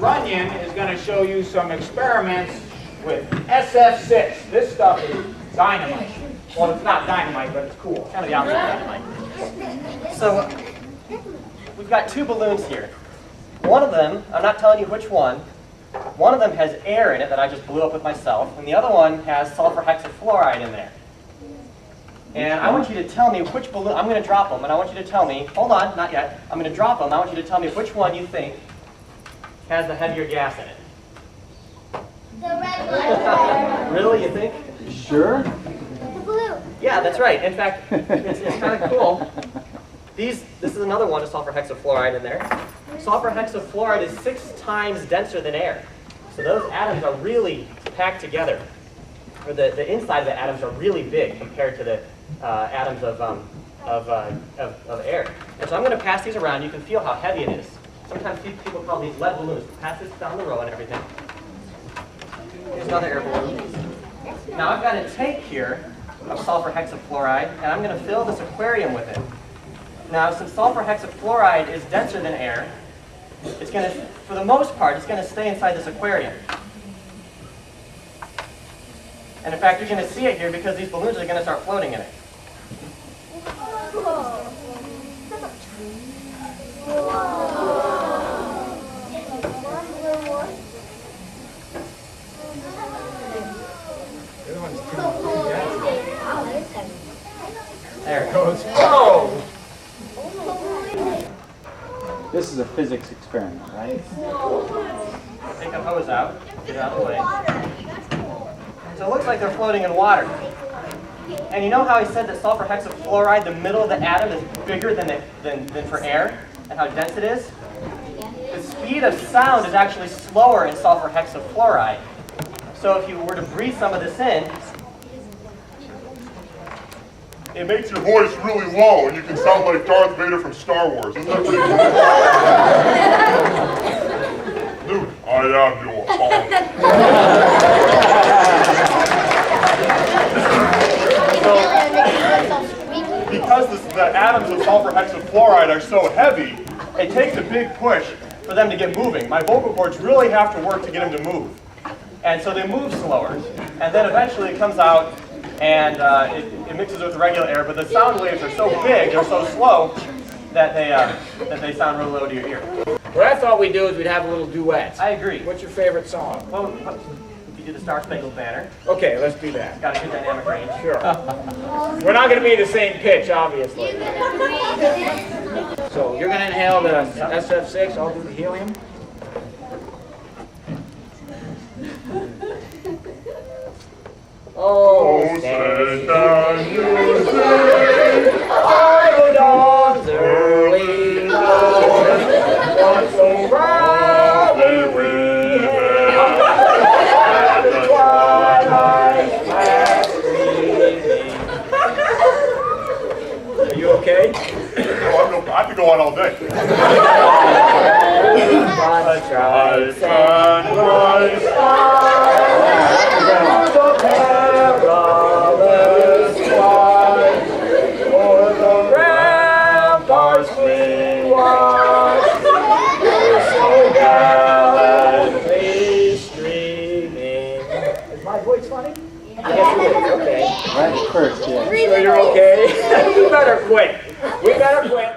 Runyon is going to show you some experiments with SF6. This stuff is dynamite. Well, it's not dynamite, but it's cool. Kind of the opposite of dynamite. So we've got two balloons here. One of them, I'm not telling you which one of them has air in it that I just blew up with myself, and the other one has sulfur hexafluoride in there. And I want you to tell me which balloon, I'm going to drop them, and I want you to tell me, hold on, not yet, I'm going to drop them, I want you to tell me which one you think has the heavier gas in it. The red one. Really, you think? Sure? The blue. Yeah, that's right. In fact, it's kind of cool. This is another one of sulfur hexafluoride in there. Sulfur hexafluoride is 6 times denser than air. So those atoms are really packed together. Or the inside of the atoms are really big compared to the atoms of air. And so I'm going to pass these around. You can feel how heavy it is. Sometimes people call these lead balloons. Pass this down the row and everything. Here's another air balloon. Now I've got a tank here of sulfur hexafluoride, and I'm going to fill this aquarium with it. Now, since sulfur hexafluoride is denser than air, it's going to, for the most part, it's going to stay inside this aquarium. And in fact, you're going to see it here because these balloons are going to start floating in it. There it goes. Oh! This is a physics experiment, right? Take the hose out, get it out of the way. So it looks like they're floating in water. And you know how I said that sulfur hexafluoride, the middle of the atom, is bigger than for air, and how dense it is? The speed of sound is actually slower in sulfur hexafluoride. So if you were to breathe some of this in, it makes your voice really low, and you can sound like Darth Vader from Star Wars. Isn't that pretty cool? Dude, I am your father. Because the atoms of sulfur hexafluoride are so heavy, it takes a big push for them to get moving. My vocal cords really have to work to get them to move. and so they move slower. And then eventually it comes out and it mixes with the regular air, but the sound waves are so big, they're so slow, that they sound real low to your ear. What I thought we'd do is we'd have a little duet. I agree. What's your favorite song? Well, if you do the Star Spangled Banner, Okay, let's do that. it's got a good dynamic range. Sure. We're not going to be the same pitch, obviously. So you're going to inhale the SF6, I'll do the helium. Oh, say can you sing idle dawn's early dawn, once so proudly we hailed at the twilight's last gleaming. Are you okay? Oh, I could go on all day. But try sunrise sky, the perilous flight, o'er the ramparts we watch, we're so gallantly streaming. Is my voice funny? Yes, it is. Okay. Right at first, yeah. So you're okay? We better quit. We better quit.